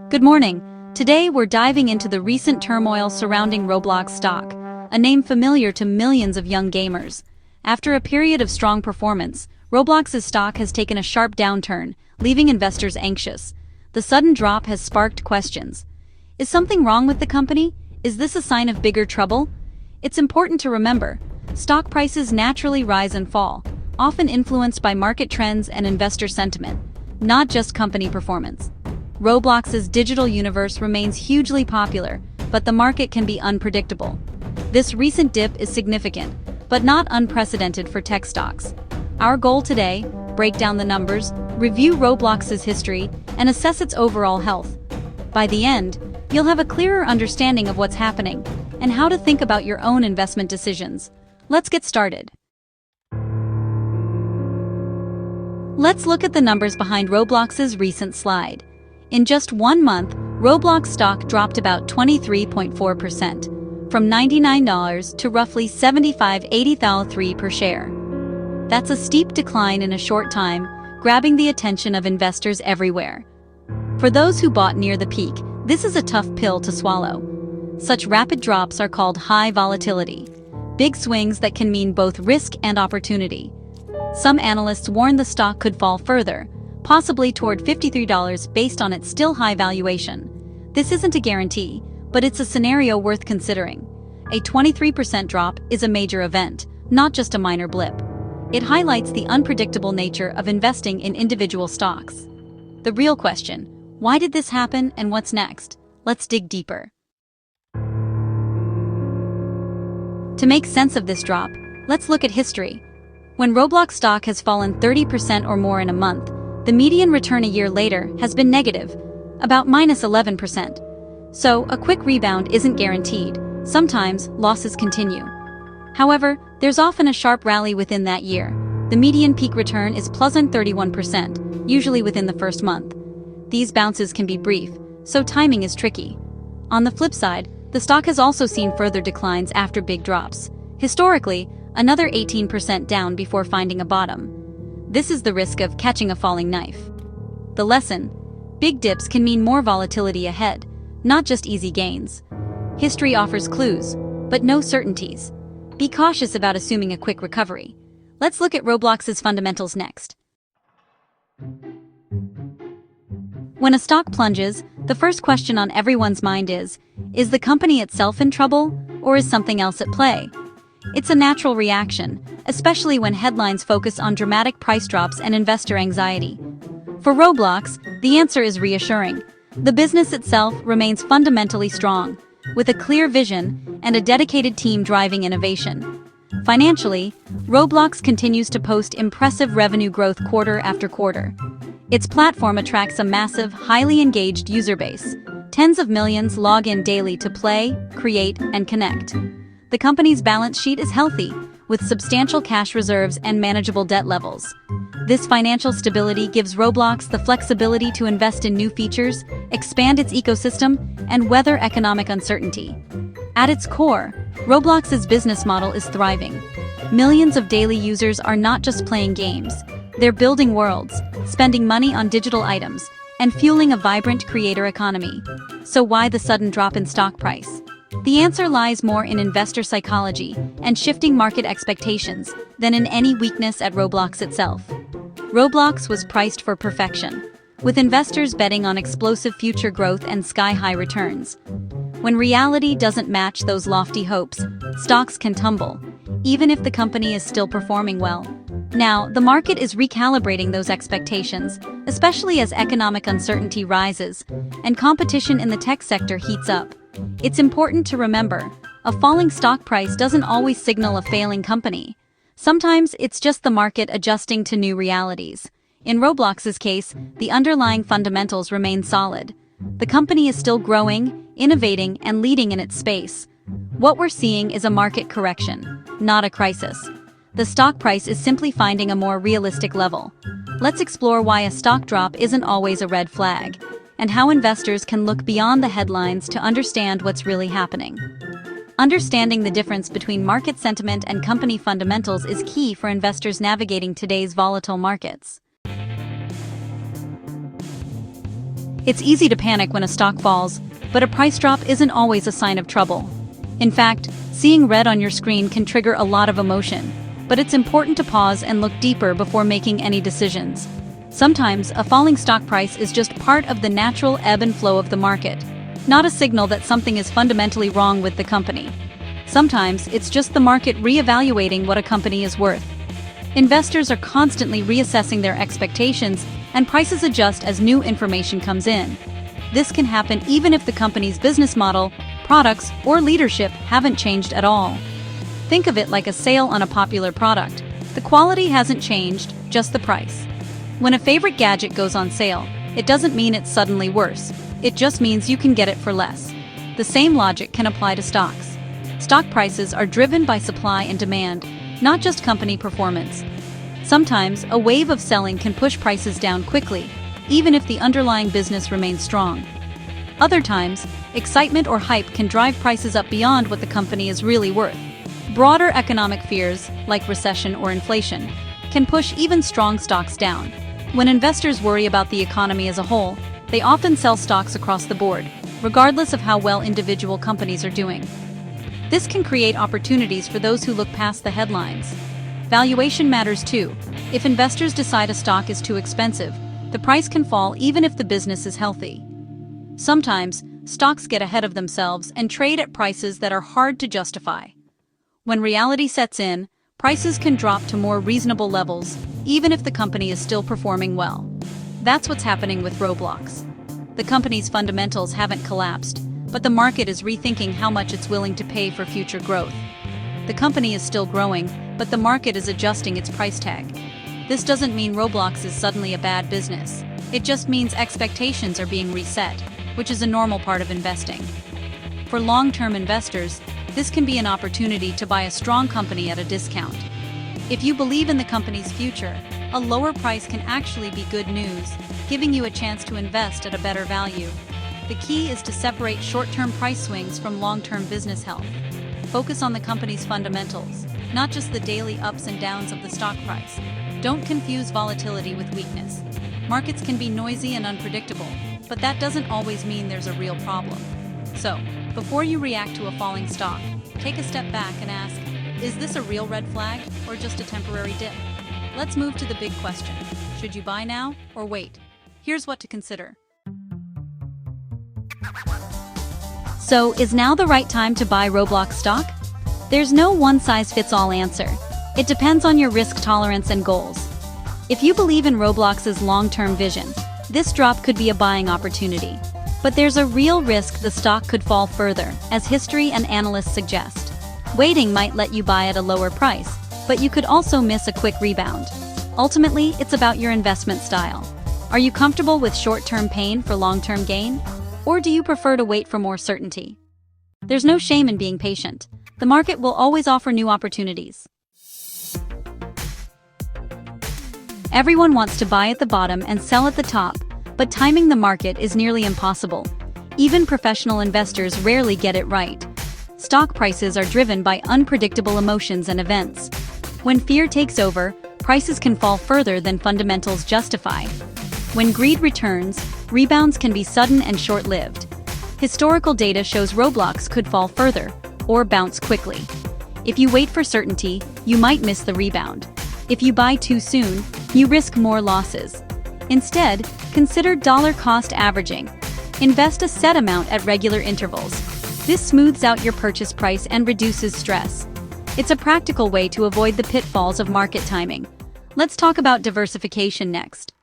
Good morning. Today we're diving into the recent turmoil surrounding Roblox stock, a name familiar to millions of young gamers. After a period of strong performance, Roblox's stock has taken a sharp downturn, leaving investors anxious. The sudden drop has sparked questions. Is something wrong with the company? Is this a sign of bigger trouble? It's important to remember, stock prices naturally rise and fall, often influenced by market trends and investor sentiment, not just company performance. Roblox's digital universe remains hugely popular, but the market can be unpredictable. This recent dip is significant, but not unprecedented for tech stocks. Our goal today: break down the numbers, review Roblox's history, and assess its overall health. By the end, you'll have a clearer understanding of what's happening and how to think about your own investment decisions. Let's get started. Let's look at the numbers behind Roblox's recent slide. In just 1 month, Roblox stock dropped about 23.4%, from $99 to roughly $75.83 per share. That's a steep decline in a short time, grabbing the attention of investors everywhere. For those who bought near the peak, this is a tough pill to swallow. Such rapid drops are called high volatility, big swings that can mean both risk and opportunity. Some analysts warn the stock could fall further, possibly toward $53 based on its still high valuation. This isn't a guarantee, but it's a scenario worth considering. A 23% drop is a major event, not just a minor blip. It highlights the unpredictable nature of investing in individual stocks. The real question: why did this happen and what's next? Let's dig deeper. To make sense of this drop, let's look at history. When Roblox stock has fallen 30% or more in a month, the median return a year later has been negative, about -11%. So, a quick rebound isn't guaranteed. Sometimes, losses continue. However, there's often a sharp rally within that year. The median peak return is +31%, usually within the first month. These bounces can be brief, so timing is tricky. On the flip side, the stock has also seen further declines after big drops. Historically, another 18% down before finding a bottom. This is the risk of catching a falling knife. The lesson: big dips can mean more volatility ahead, not just easy gains. History offers clues, but no certainties. Be cautious about assuming a quick recovery. Let's look at Roblox's fundamentals next. When a stock plunges, the first question on everyone's mind is the company itself in trouble, or is something else at play? It's a natural reaction, especially when headlines focus on dramatic price drops and investor anxiety. For Roblox, the answer is reassuring. The business itself remains fundamentally strong, with a clear vision and a dedicated team driving innovation. Financially, Roblox continues to post impressive revenue growth quarter after quarter. Its platform attracts a massive, highly engaged user base. Tens of millions log in daily to play, create, and connect. The company's balance sheet is healthy, with substantial cash reserves and manageable debt levels. This financial stability gives Roblox the flexibility to invest in new features, expand its ecosystem, and weather economic uncertainty. At its core, Roblox's business model is thriving. Millions of daily users are not just playing games. They're building worlds, spending money on digital items, and fueling a vibrant creator economy. So why the sudden drop in stock price? The answer lies more in investor psychology and shifting market expectations than in any weakness at Roblox itself. Roblox was priced for perfection, with investors betting on explosive future growth and sky-high returns. When reality doesn't match those lofty hopes, stocks can tumble, even if the company is still performing well. Now, the market is recalibrating those expectations, especially as economic uncertainty rises and competition in the tech sector heats up. It's important to remember, a falling stock price doesn't always signal a failing company. Sometimes it's just the market adjusting to new realities. In Roblox's case, the underlying fundamentals remain solid. The company is still growing, innovating, and leading in its space. What we're seeing is a market correction, not a crisis. The stock price is simply finding a more realistic level. Let's explore why a stock drop isn't always a red flag, and how investors can look beyond the headlines to understand what's really happening. Understanding the difference between market sentiment and company fundamentals is key for investors navigating today's volatile markets. It's easy to panic when a stock falls, but a price drop isn't always a sign of trouble. In fact, seeing red on your screen can trigger a lot of emotion, but it's important to pause and look deeper before making any decisions. Sometimes, a falling stock price is just part of the natural ebb and flow of the market, not a signal that something is fundamentally wrong with the company. Sometimes, it's just the market re-evaluating what a company is worth. Investors are constantly reassessing their expectations, and prices adjust as new information comes in. This can happen even if the company's business model, products, or leadership haven't changed at all. Think of it like a sale on a popular product. The quality hasn't changed, just the price. When a favorite gadget goes on sale, it doesn't mean it's suddenly worse. It just means you can get it for less. The same logic can apply to stocks. Stock prices are driven by supply and demand, not just company performance. Sometimes, a wave of selling can push prices down quickly, even if the underlying business remains strong. Other times, excitement or hype can drive prices up beyond what the company is really worth. Broader economic fears, like recession or inflation, can push even strong stocks down. When investors worry about the economy as a whole, they often sell stocks across the board, regardless of how well individual companies are doing. This can create opportunities for those who look past the headlines. Valuation matters too. If investors decide a stock is too expensive, the price can fall even if the business is healthy. Sometimes, stocks get ahead of themselves and trade at prices that are hard to justify. When reality sets in, prices can drop to more reasonable levels, even if the company is still performing well. That's what's happening with Roblox. The company's fundamentals haven't collapsed, but the market is rethinking how much it's willing to pay for future growth. The company is still growing, but the market is adjusting its price tag. This doesn't mean Roblox is suddenly a bad business. It just means expectations are being reset, which is a normal part of investing. For long-term investors, this can be an opportunity to buy a strong company at a discount. If you believe in the company's future, a lower price can actually be good news, giving you a chance to invest at a better value. The key is to separate short-term price swings from long-term business health. Focus on the company's fundamentals, not just the daily ups and downs of the stock price. Don't confuse volatility with weakness. Markets can be noisy and unpredictable, but that doesn't always mean there's a real problem. So, before you react to a falling stock, take a step back and ask, is this a real red flag or just a temporary dip? Let's move to the big question. Should you buy now or wait? Here's what to consider. So, is now the right time to buy Roblox stock? There's no one-size-fits-all answer. It depends on your risk tolerance and goals. If you believe in Roblox's long-term vision, this drop could be a buying opportunity. But there's a real risk the stock could fall further, as history and analysts suggest. Waiting might let you buy at a lower price, but you could also miss a quick rebound. Ultimately, it's about your investment style. Are you comfortable with short-term pain for long-term gain? Or do you prefer to wait for more certainty? There's no shame in being patient. The market will always offer new opportunities. Everyone wants to buy at the bottom and sell at the top, but timing the market is nearly impossible. Even professional investors rarely get it right. Stock prices are driven by unpredictable emotions and events. When fear takes over, prices can fall further than fundamentals justify. When greed returns, rebounds can be sudden and short-lived. Historical data shows Roblox could fall further, or bounce quickly. If you wait for certainty, you might miss the rebound. If you buy too soon, you risk more losses. Instead, consider dollar-cost averaging. Invest a set amount at regular intervals. This smooths out your purchase price and reduces stress. It's a practical way to avoid the pitfalls of market timing. Let's talk about diversification next.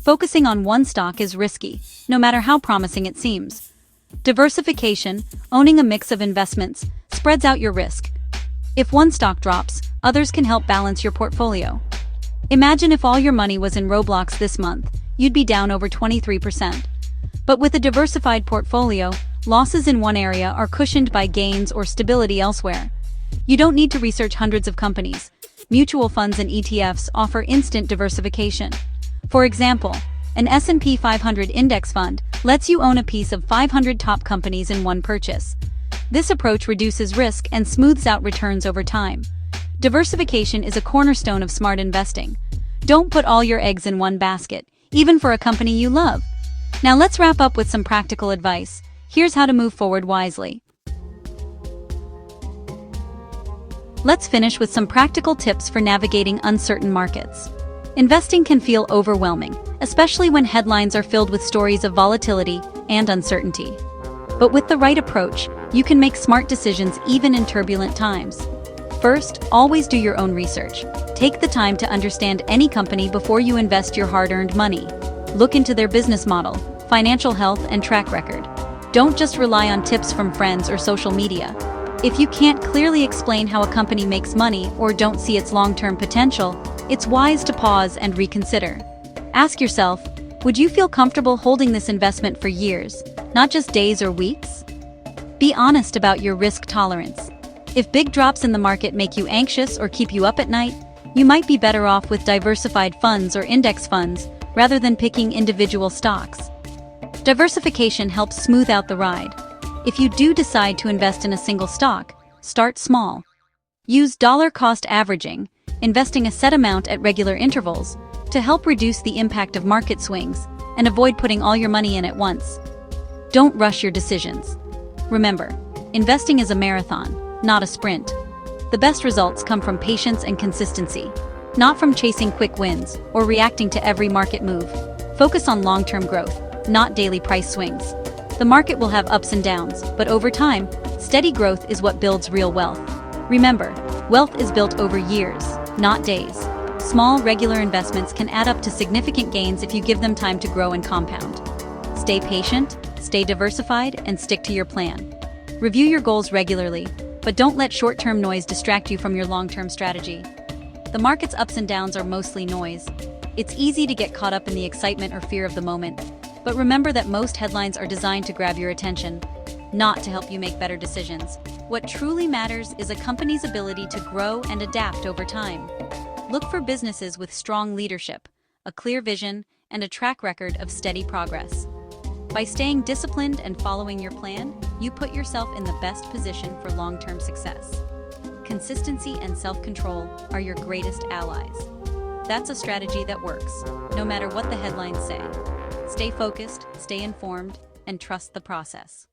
Focusing on one stock is risky, no matter how promising it seems. Diversification, owning a mix of investments, spreads out your risk. If one stock drops, others can help balance your portfolio. Imagine if all your money was in Roblox this month, you'd be down over 23%. But with a diversified portfolio, losses in one area are cushioned by gains or stability elsewhere. You don't need to research hundreds of companies. Mutual funds and ETFs offer instant diversification. For example, an S&P 500 index fund lets you own a piece of 500 top companies in one purchase. This approach reduces risk and smooths out returns over time. Diversification is a cornerstone of smart investing. Don't put all your eggs in one basket, even for a company you love. Now let's wrap up with some practical advice. Here's how to move forward wisely. Let's finish with some practical tips for navigating uncertain markets. Investing can feel overwhelming, especially when headlines are filled with stories of volatility and uncertainty. But with the right approach, you can make smart decisions even in turbulent times. First, always do your own research. Take the time to understand any company before you invest your hard-earned money. Look into their business model, financial health, and track record. Don't just rely on tips from friends or social media. If you can't clearly explain how a company makes money or don't see its long-term potential, it's wise to pause and reconsider. Ask yourself, would you feel comfortable holding this investment for years, not just days or weeks? Be honest about your risk tolerance. If big drops in the market make you anxious or keep you up at night, you might be better off with diversified funds or index funds rather than picking individual stocks. Diversification helps smooth out the ride. If you do decide to invest in a single stock, start small. Use dollar-cost averaging, investing a set amount at regular intervals, to help reduce the impact of market swings and avoid putting all your money in at once. Don't rush your decisions. Remember, investing is a marathon, not a sprint. The best results come from patience and consistency, not from chasing quick wins or reacting to every market move. Focus on long-term growth, not daily price swings. The market will have ups and downs, but over time, steady growth is what builds real wealth. Remember, wealth is built over years, not days. Small, regular investments can add up to significant gains if you give them time to grow and compound. Stay patient, stay diversified, and stick to your plan. Review your goals regularly, but don't let short-term noise distract you from your long-term strategy. The market's ups and downs are mostly noise. It's easy to get caught up in the excitement or fear of the moment, but remember that most headlines are designed to grab your attention, not to help you make better decisions. What truly matters is a company's ability to grow and adapt over time. Look for businesses with strong leadership, a clear vision, and a track record of steady progress. By staying disciplined and following your plan, you put yourself in the best position for long-term success. Consistency and self-control are your greatest allies. That's a strategy that works, no matter what the headlines say. Stay focused, stay informed, and trust the process.